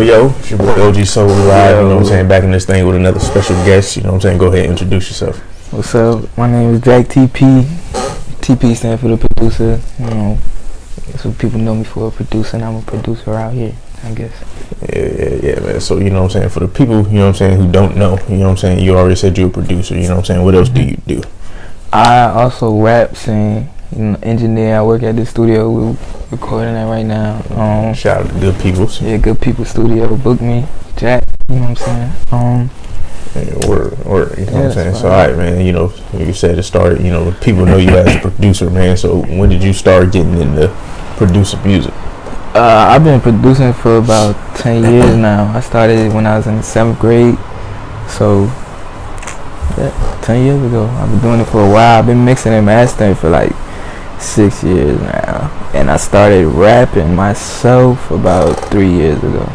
Yo, it's your boy OG Soul Live, you know what I'm saying, back in this thing with another special guest, you know what I'm saying, go ahead and introduce yourself. What's up, my name is Jack TP. TP stands for the producer, you know, that's what people know me for, a producer, and I'm a producer out here, I guess. Yeah, man, so, you know what I'm saying, for the people, you know what I'm saying, who don't know, you know what I'm saying, you already said you're a producer, you know what I'm saying, what else do you do? I also rap, sing, you know, engineer. I work at the studio. We're recording that right now. Shout out to Good Peoples. Yeah, Good People Studio. Book me, Jack. You know what I'm saying? Yeah, word, you know what I'm saying? So, alright, man, you know, you said it started, you know, people know you as a producer, man. So, when did you start getting into producing music? I've been producing for about 10 years now. I started when I was in 7th grade. So, yeah, 10 years ago. I've been doing it for a while. I've been mixing and mastering for like 6 years now. And I started rapping myself about 3 years ago.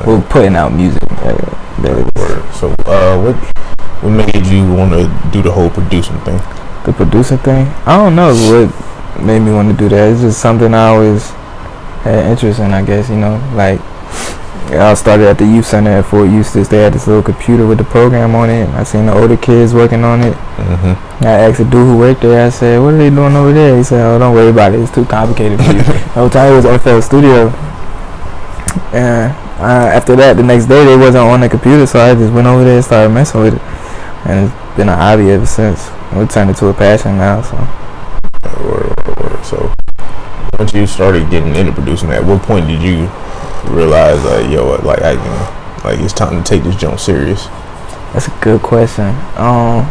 We're putting out music. So, what made you want to do the whole producing thing? The producing thing? I don't know what made me want to do that. It's just something I always had interest in, I guess, you know. Like, I started at the youth center at Fort Eustis. They had this little computer with the program on it. I seen the older kids working on it. I asked a dude who worked there, I said, what are they doing over there? He said, oh, don't worry about it. It's too complicated for you. The whole time it was FL Studio. And after that, the next day, they wasn't on the computer, so I just went over there and started messing with it. And it's been a hobby ever since. It turned into a passion now, so. Word. So, once you started getting into producing, at what point did you realize, like it's time to take this jump serious? That's a good question. I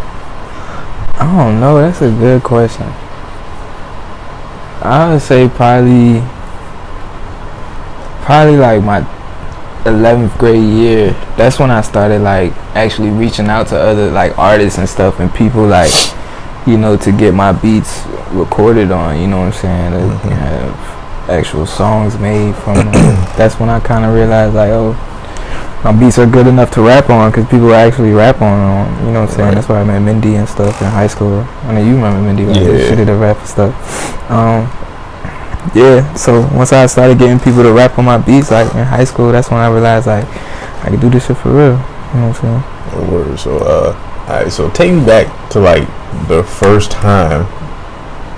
don't know. That's a good question. I would say probably like my 11th grade year. That's when I started like actually reaching out to other like artists and stuff and people like, you know, to get my beats recorded on. You know what I'm saying? To have actual songs made from them. That's when I kind of realized like, oh, my beats are good enough to rap on, because people actually rap on them, you know what I'm saying? Right. That's why I met Mindy and stuff in high school. I mean, you remember Mindy, right? Yeah. She did the rap and stuff. Yeah, so once I started getting people to rap on my beats, like in high school, that's when I realized like I could do this shit for real. You know what I'm saying? Word. So, alright, so take me back to like the first time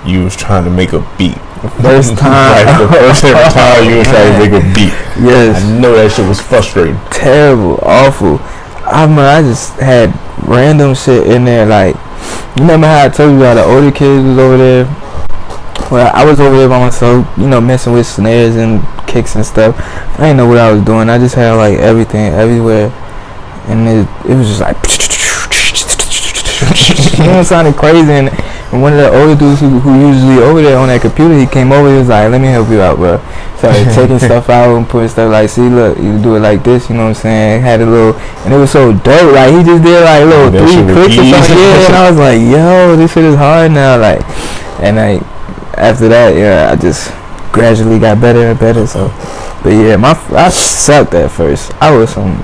you was trying to make a beat. First time. Like the first ever time you were trying to make a beat. Yes. I know that shit was frustrating. Terrible, awful. I just had random shit in there. Like, you remember how I told you how the older kids was over there? Well, I was over there by myself, you know, messing with snares and kicks and stuff. I didn't know what I was doing. I just had like everything everywhere, and it was just like, you know, it sounded crazy. And one of the older dudes who usually over there on that computer, he came over, he was like, let me help you out, bro. Started taking stuff out and putting stuff like, see, look, you do it like this, you know what I'm saying? Had a little, and it was so dope, like, he just did like little 3 clicks or something, yeah, and I was like, yo, this shit is hard now, like, and like, after that, yeah, I just gradually got better and better, so, but yeah, I sucked at first. I was some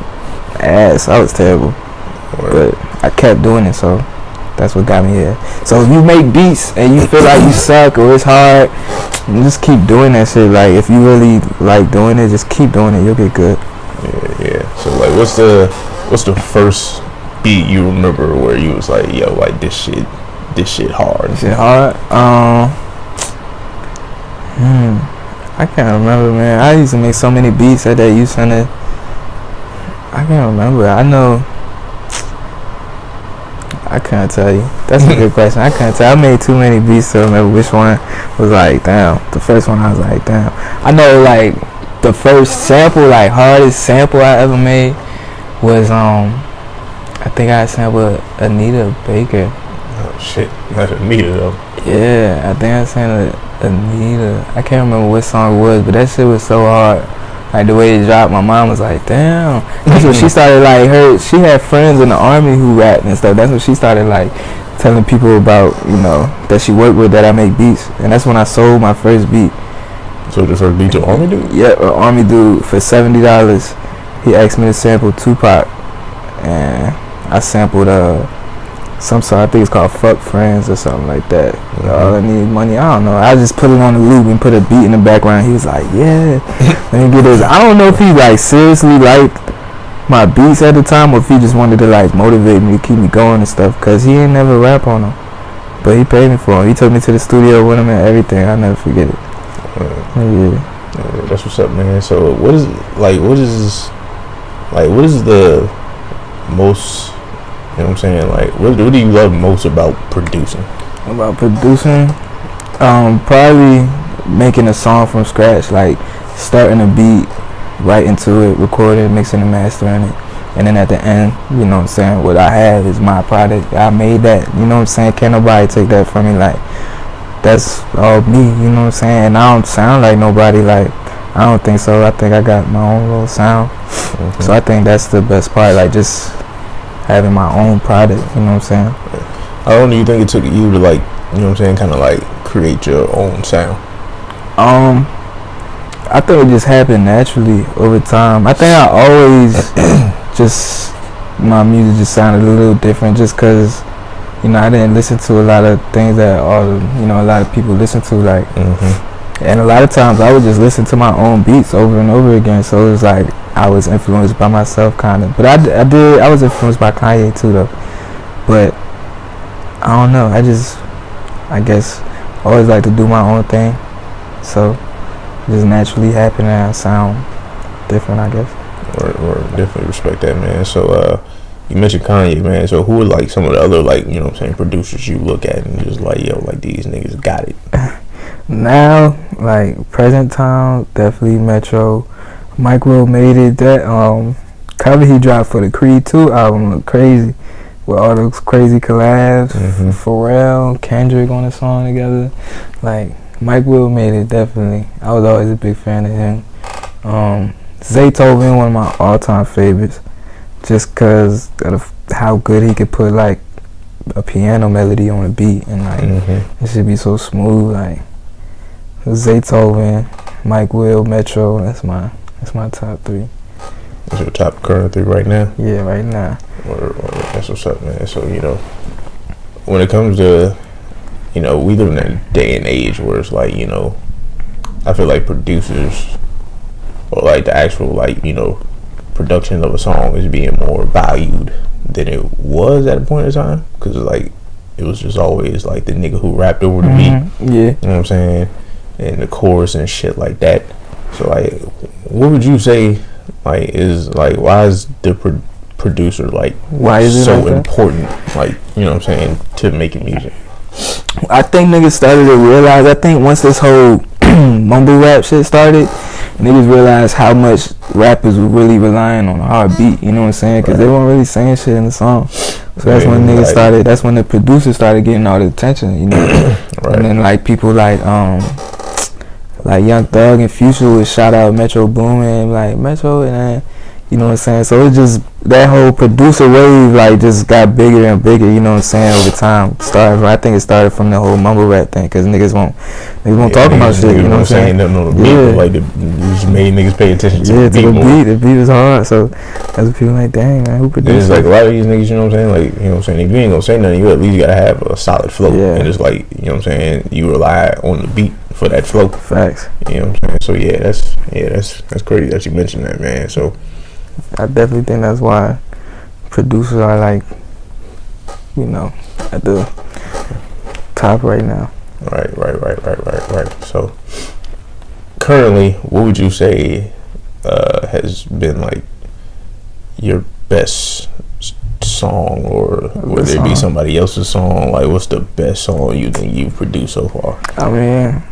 ass, I was terrible, but I kept doing it, so. That's what got me here. So if you make beats and you feel like you suck or it's hard, just keep doing that shit. Like, if you really like doing it, just keep doing it. You'll get good. Yeah. So like, what's the first beat you remember where you was like, yo, like this shit hard? This shit hard? I can't remember, man. I used to make so many beats at that youth center. I can't remember. I know. I can't tell you. That's a good question. I can't tell. I made too many beats to remember which one was like, damn. The first one I was like, damn. I know like the first sample, like hardest sample I ever made was I think I sampled Anita Baker. Oh shit, not Anita though. Yeah, I think I sampled Anita. I can't remember what song it was, but that shit was so hard. Like the way it dropped, my mom was like, damn. That's when she started like she had friends in the army who rapped and stuff. That's when she started like telling people about, you know, that she worked with, that I make beats. And that's when I sold my first beat. So the first beat to Army Dude? Yeah, Army Dude for $70. He asked me to sample Tupac, and I sampled some song. I think it's called "Fuck Friends" or something like that. All I need money. I don't know. I just put it on the loop and put a beat in the background. He was like, "Yeah, let me get this." I don't know if he like seriously liked my beats at the time, or if he just wanted to like motivate me to keep me going and stuff. Cause he ain't never rap on them, but he paid me for them. He took me to the studio with him and everything. I never forget it. Yeah, that's what's up, man. So what is the most, you know what I'm saying, like what do you love most about producing? About producing, probably making a song from scratch, like starting a beat, right into it, recording, mixing and mastering it, and then at the end, you know what I'm saying, what I have is my product. I made that, you know what I'm saying. Can't nobody take that from me. Like, that's all me, you know what I'm saying. And I don't sound like nobody, like, I don't think so. I think I got my own little sound. So I think that's the best part, like just having my own product, you know what I'm saying. How long do you think it took you to, like, you know what I'm saying, kind of like create your own sound? I think it just happened naturally over time. I think I always just, my music just sounded a little different just because, you know, I didn't listen to a lot of things that a lot of people listen to, like, and a lot of times I would just listen to my own beats over and over again. So it was like I was influenced by myself, kind of. But I was influenced by Kanye too, though. But I don't know. I guess always like to do my own thing. So it just naturally happened, and I sound different, I guess. Or definitely respect that, man. So you mentioned Kanye, man. So who are like some of the other, like, you know what I'm saying, producers you look at and just like, yo, like these niggas got it? Now, like present time, definitely Metro. Mike Will made it. That cover he dropped for the Creed 2 album looked crazy, with all those crazy collabs. Pharrell, Kendrick on the song together. Like, Mike Will made it, definitely. I was always a big fan of him. Zaytoven, one of my all-time favorites, just because of how good he could put like a piano melody on a beat, and like it should be so smooth. Like, Zaytoven, Mike Will, Metro. That's my top three. That's your top current three right now? Yeah, right now. That's what's up, man. So, you know, when it comes to, you know, we live in a day and age where it's like, you know, I feel like producers, or like the actual, like, you know, production of a song is being more valued than it was at a point in time, because like it was just always like the nigga who rapped over the beat, yeah, you know what I'm saying, and the chorus and shit like that. So like, what would you say, like, is like, why is the producer, like, why is it so like important, like, you know what I'm saying, to making music? I think niggas started to realize, I think once this whole mumble rap shit started, niggas realized how much rappers were really relying on a hard beat, you know what I'm saying, because they weren't really saying shit in the song. So that's when niggas started, that's when the producers started getting all the attention, you know. And then like people like Young Thug and Future would shout out Metro Boomin, like Metro, and then, you know what I'm saying. So it just, that whole producer wave like just got bigger and bigger, you know what I'm saying, over time. I think it started from the whole mumble rap thing, because niggas won't talk about shit, you know what I'm saying. Nothing on the beat, like it just made niggas pay attention to the beat more. The beat was hard, so that's what people like, dang, man, who produced it? It's like a lot of these niggas, you know what I'm saying, like, you know what I'm saying, if you ain't gonna say nothing, you at least gotta have a solid flow. And it's like, you know what I'm saying, you rely on the beat for that flow. Facts. You know what I'm saying. So that's crazy that you mentioned that, man. So I definitely think that's why producers are like, you know, at the top right now. Right. So currently, what would you say has been like your best song, or would there be somebody else's song? Like, what's the best song you think you've produced so far? I mean,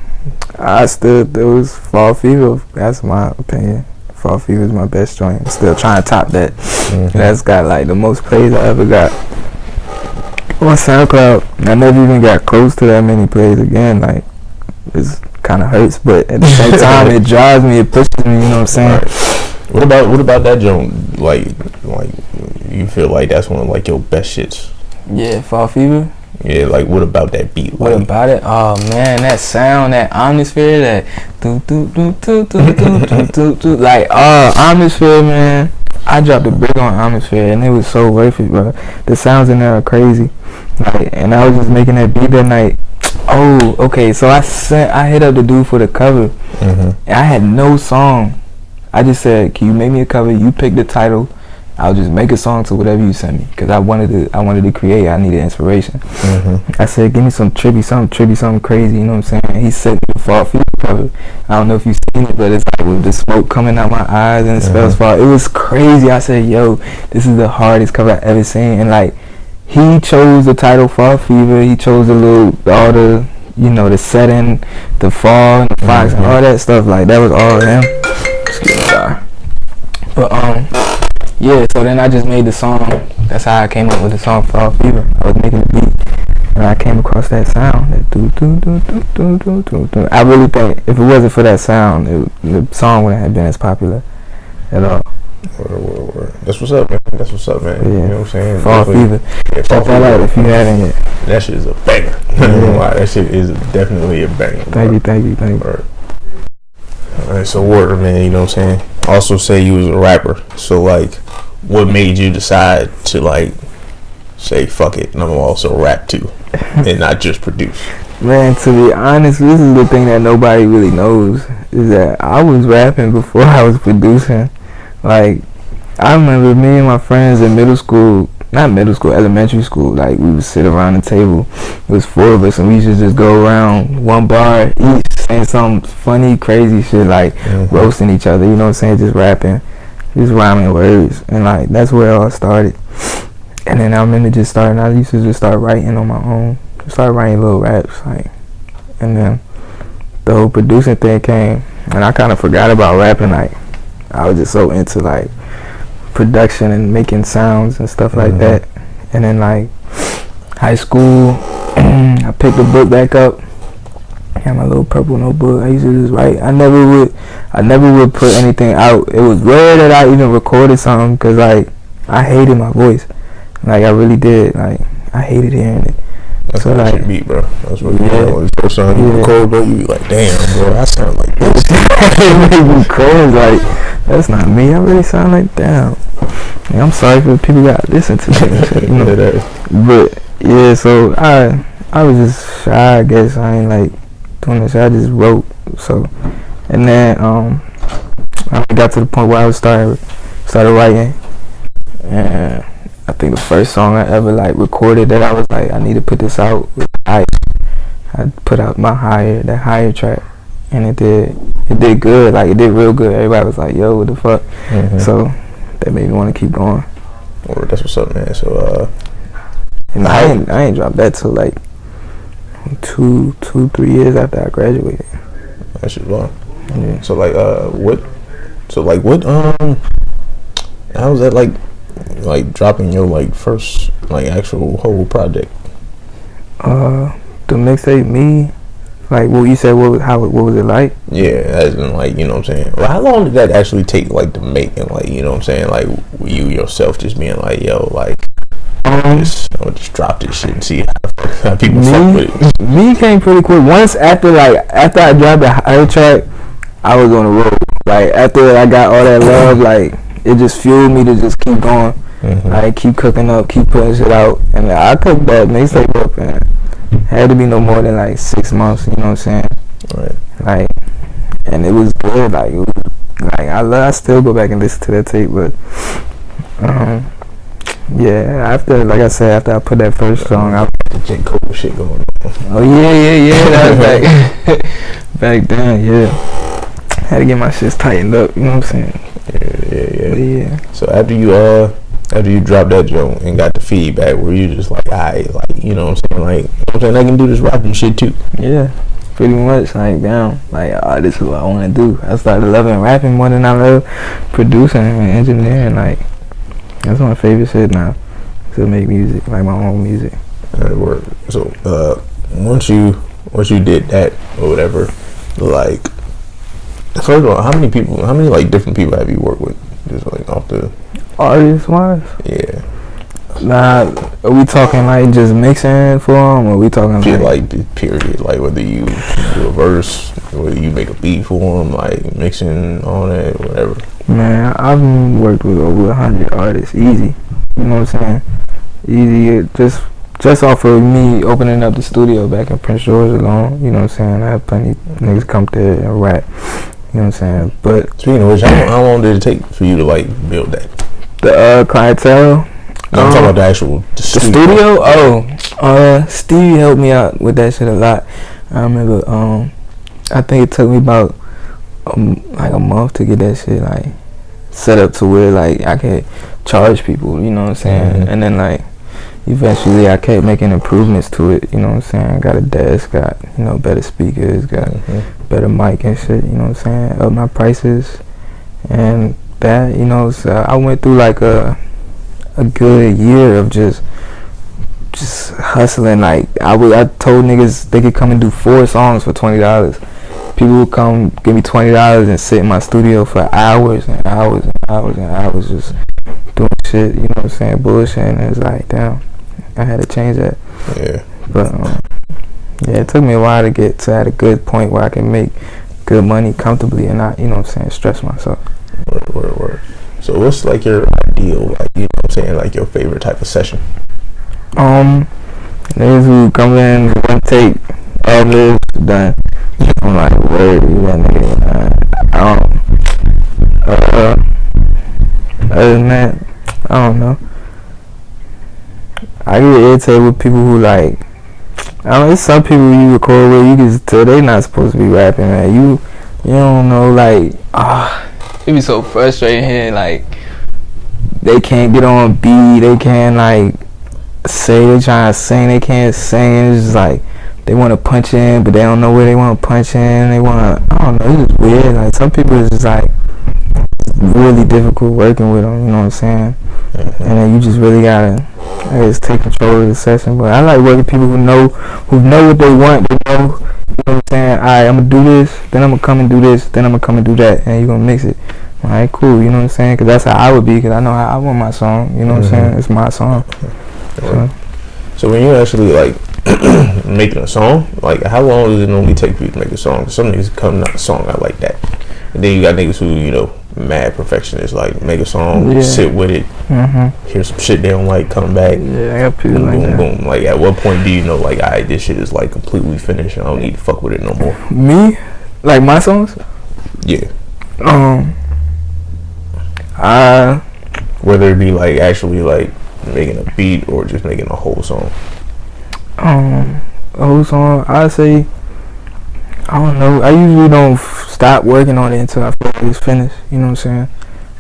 it was Fall Fever. That's my opinion. Fall Fever is my best joint. Still trying to top that. That's got like the most plays I ever got on SoundCloud. I never even got close to that many plays again. Like, it kind of hurts, but at the same time, it drives me, it pushes me. You know what I'm saying? What about that joint? Like you feel like that's one of like your best shits? Yeah, Fall Fever. Yeah, like what about that beat? What Like, about it? Oh man, that sound, that atmosphere, that do do do do do do do do, like atmosphere, man. I dropped a brick on atmosphere, and it was so worth it, bro. The sounds in there are crazy. Like, and I was just making that beat that night. Oh, okay. So I hit up the dude for the cover, and I had no song. I just said, "Can you make me a cover? You pick the title. I'll just make a song to whatever you send me." Because I wanted to create. I needed inspiration. I said, "Give me some something crazy." You know what I'm saying? He sent me the Fall Fever cover. I don't know if you've seen it, but it's like with the smoke coming out my eyes and it spells fall. It was crazy. I said, "Yo, this is the hardest cover I've ever seen." And like, he chose the title Fall Fever. He chose all the the setting, the fall and the fox and all that stuff. Like, that was all him. Excuse me, sorry. But yeah, so then I just made the song. That's how I came up with the song Fall Fever. I was making the beat, and I came across that sound. That do do do do do do do do. I really think if it wasn't for that sound, the song wouldn't have been as popular at all. Word. That's what's up, man. That's what's up, man. Yeah. You know what I'm saying? Fall Fever. Yeah, Check that out if you haven't yet. That shit is a banger. Yeah. That shit is definitely a banger. Thank you. Word. Alright, so word, man. You know what I'm saying? Also say you was a rapper. So like, what made you decide to like say fuck it and I'm also rap too and not just produce? Man, to be honest, this is the thing that nobody really knows, is that I was rapping before I was producing. Like, I remember me and my friends in elementary school, like, we would sit around the table. It was 4 of us, and we used to just go around one bar each, saying some funny, crazy shit, like roasting each other, you know what I'm saying, just rapping, just rhyming words. And like, that's where it all started. And then I remember I used to just start writing on my own. Started writing little raps, like, and then the whole producing thing came, and I kind of forgot about rapping. Like, I was just so into like production and making sounds and stuff like that. And then like high school, I picked the book back up. I had my little purple notebook. I used to just write. I never would put anything out. It was rare that I even recorded something, because like, I hated my voice. Like, I really did. Like, I hated hearing it. That's so what like, should be, bro. That's what the first time you record, bro, you be like, damn, bro, I sound like this. It made me cringe. Like, that's not me. I really sound like, damn. Yeah, I'm sorry for the people that listen to me. You know? But yeah, so I was just shy, I guess. I ain't like doing this. I just wrote. So, and then I got to the point where I started writing, and I think the first song I ever like recorded that I was like, I need to put this out, I put out that higher track, and it did good. Like, it did real good. Everybody was like, yo, what the fuck? So that made me want to keep going. Or that's what's up, man. So and I ain't dropped that till like 2-3 years after I graduated. That shit long. Yeah. So like what how was that like dropping your like first like actual whole project? The mixtape, me, like, what you said, what was it like? Yeah, as in, like, you know what I'm saying. Well, how long did that actually take, like, to make, and like, you know what I'm saying, like, you yourself just being like, yo, like, just drop this shit and see how people fuck with it. Me came pretty quick. Once after I dropped the higher track, I was on the road. Like, after I got all that love, like, it just fueled me to just keep going. Like, keep cooking up, keep putting shit out, and I cooked that mixtape up, and had to be no more than like 6 months, you know what I'm saying? Right. Like, and it was good. Like, it was like, I still go back and listen to that tape, but yeah. After, like I said, after I put that first song out, the J. Cole shit going on. Oh yeah. That was back then. Yeah. Had to get my shit tightened up. You know what I'm saying? Yeah. So after you dropped that joint and got the feedback, were you just like, alright, like, you know what I'm saying, like, you know what I'm saying, I can do this rapping shit too? Yeah, pretty much. Like, damn, like, this is what I want to do. I started loving rapping more than I love producing and engineering. Like, that's my favorite shit now, to make music, like my own music. That work. So once you did that or whatever, like, first of all, how many like different people have you worked with, just like off the artist wise? Yeah. Nah, Are we talking like just mixing for them, or are we talking like period, like whether you do a verse, whether you make a beat for them, like mixing on it, whatever? Man, I've worked with over 100 artists, easy. You know what I'm saying? Easy, just off of me opening up the studio back in Prince George alone. You know what I'm saying? I have plenty of niggas come there and rap. You know what I'm saying? But speaking of which, how long did it take for you to like build that? The clientele. No, I'm talking about the actual studio. Stevie helped me out with that shit a lot. I remember. I think it took me about like a month to get that shit like set up to where like I could charge people. You know what I'm saying? Mm-hmm. And then like eventually I kept making improvements to it. You know what I'm saying? Got a desk, got better speakers, got better mic and shit. You know what I'm saying? Up my prices and that. So I went through like a good year of just hustling. Like I told niggas they could come and do 4 songs for $20. People would come give me $20 and sit in my studio for hours and hours and hours and hours just doing shit. You know what I'm saying? Bullshit. And it's like, damn, I had to change that. Yeah. But yeah, it took me a while to get to at a good point where I can make good money comfortably and not, stress myself. Word. So what's like your ideal, like, you know what I'm saying, like your favorite type of session? Niggas who come in, one take, all this, done. I'm like, word, that nigga. Other than that, I don't know. I get irritated with people who like, it's some people you record with, you can tell they not supposed to be rapping, man. You don't know, like, it be so frustrating here, like, they can't get on beat, they can't, like, say they trying to sing, they can't sing, it's just like, they want to punch in, but they don't know where they want to punch in, they want to, I don't know, it's just weird, like, some people is just, like, really difficult working with them, you know what I'm saying, and then you just really gotta, I guess, take control of the session, but I like working with people who know what they want, they know, you know what I'm saying, alright, I'm gonna do this, then I'm gonna come and do this, then I'm gonna come and do that, and you're gonna mix it. Alright, cool, you know what I'm saying, because that's how I would be, because I know how I want my song, you know what I'm saying, it's my song. So when you actually, like, making a song, like, how long does it normally take for you to make a song? Some niggas come out a song out like that, and then you got niggas who, mad perfectionists, like, make a song, sit with it, hear some shit they don't like, come back, I got people boom, like boom, that. boom. Like, at what point do you know, like, alright, this shit is, like, completely finished, and I don't need to fuck with it no more? Me? Like, my songs? Yeah. Whether it be, like, actually, like, making a beat or just making a whole song. A whole song, I'd say, I don't know, I usually don't stop working on it until I feel like it's finished, you know what I'm saying?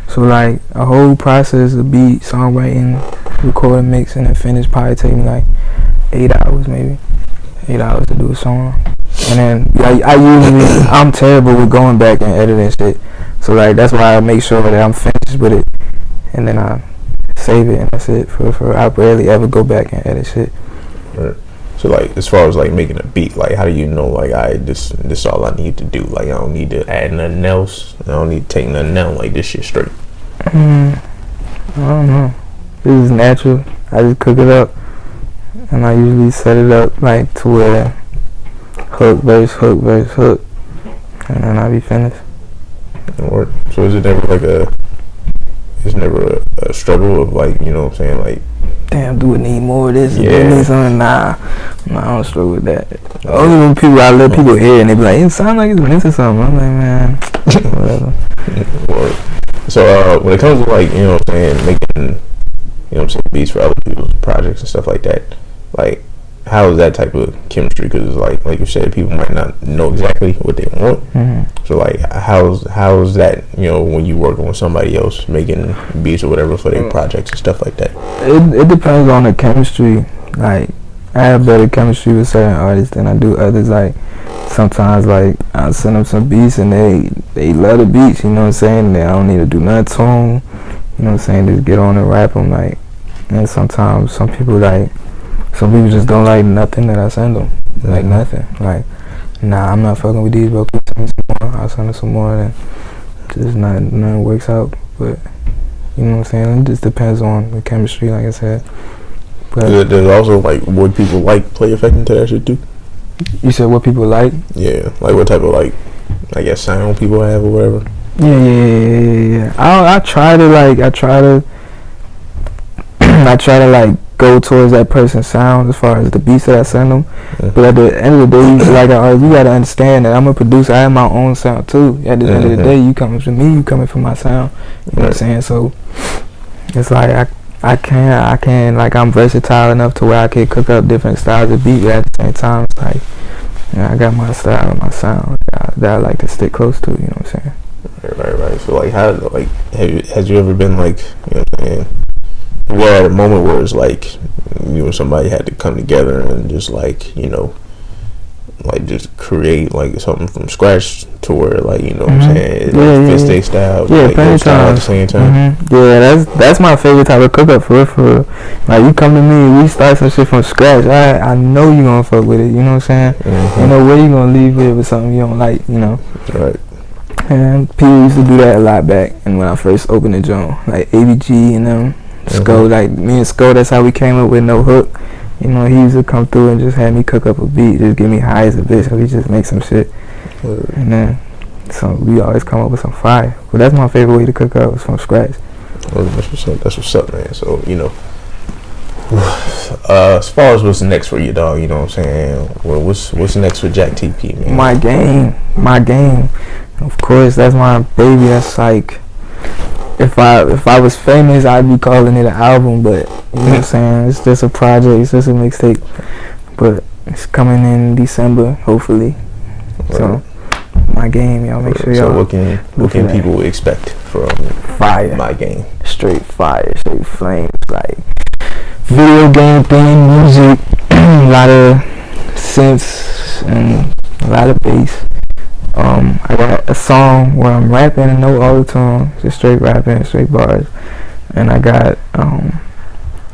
So like a whole process of beat, songwriting, recording, mixing, and finish probably take me like 8 hours maybe. 8 hours to do a song. And then I'm terrible with going back and editing shit. So like that's why I make sure that I'm finished with it and then I save it and that's it. I rarely ever go back and edit shit. Right. So like as far as like making a beat, like how do you know like this is all I need to do? Like I don't need to add nothing else. I don't need to take nothing down. Like this shit straight. I don't know. This is natural. I just cook it up and I usually set it up like to where hook, verse, and then I'll be finished. Or so is it never like a struggle of like, you know what I'm saying, like damn, do we need more of this? Yeah. Do we need something? Nah, I don't struggle with that. Only when I let people hear and they be like, it sounds like it's missing something. I'm like, man, whatever. So when it comes to like, you know what I'm saying, making, you know what I'm saying, beats for other people's projects and stuff like that, like how is that type of chemistry? Because like you said, people might not know exactly what they want. So like how's that, you know, when you working with somebody else making beats or whatever for their projects and stuff like that? It depends on the chemistry. Like I have better chemistry with certain artists than I do others. Like sometimes like I send them some beats and they love the beats, you know what I'm saying? They don't need to do nothing to them, you know what I'm saying? Just get on and rap them. Like, and sometimes some people just don't like nothing that I send them. Like nothing. Like, nah, I'm not fucking with these, bro. Send me some more. I'll send them some more, and just nothing works out. But you know what I'm saying? It just depends on the chemistry, like I said. There's also like what people like play effect into that shit too. You said what people like? Yeah, like what type of like, I guess, sound people have or whatever. Yeah. I try to I try to like go towards that person's sound as far as the beats that I send them. Mm-hmm. But at the end of the day, you gotta understand that I'm a producer. I have my own sound too. At the end of the day, you coming from me, you coming from my sound. You know what I'm saying? So it's like I can like I'm versatile enough to where I can cook up different styles of beat, but at the same time, it's like I got my style and my sound that I like to stick close to. You know what I'm saying? Right. So like, how like has you ever been like, you know what I'm saying? Well, at a moment where it's like you and somebody had to come together and just like, you know, like just create like something from scratch to where like, you know what I'm saying, it fits their style, like your style at the same time. Yeah, that's my favorite type of cook up for real. Like you come to me, we start some shit from scratch. I know you gonna fuck with it. You know what I'm saying? You know where you gonna leave it with something you don't like. You know. Right. And people used to do that a lot back, and when I first opened the joint, like ABG and them. Sko, like me and Sko, that's how we came up with No Hook. You know, he used to come through and just have me cook up a beat, just get me high as a bitch, so he just make some shit. And then, so we always come up with some fire. But that's my favorite way to cook up, is from scratch. That's what's up, man. So, you know, as far as what's next for you, dog, you know what I'm saying? Well, what's next for Jack TP, man? My game. Of course, that's my baby. That's like, if I was famous, I'd be calling it an album, but you know what I'm saying? It's just a project, it's just a mixtape. But it's coming in December, hopefully. Right. So my game, y'all make sure y'all. So what can people expect from fire? My game. Straight fire, straight flames, like video game theme, music, a lot of synths and a lot of bass. I got a song where I'm rapping and no auto-tune, just straight rapping, straight bars, and I got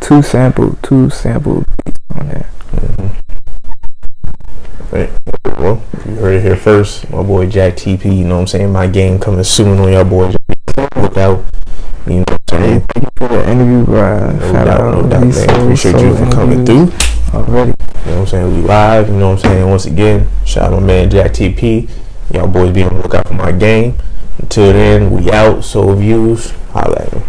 two sample beats on there. Right. Well, you heard it here first. My boy Jack TP, you know what I'm saying? My game coming soon on y'all boys. Look out. You know what I'm saying? Hey, thank you for the interview, bro. No doubt, man. Appreciate you for coming through. Already. You know what I'm saying? We live, you know what I'm saying? Once again, shout out my man Jack TP. Y'all boys be on the lookout for my game. Until then, we out. So views, holla at me.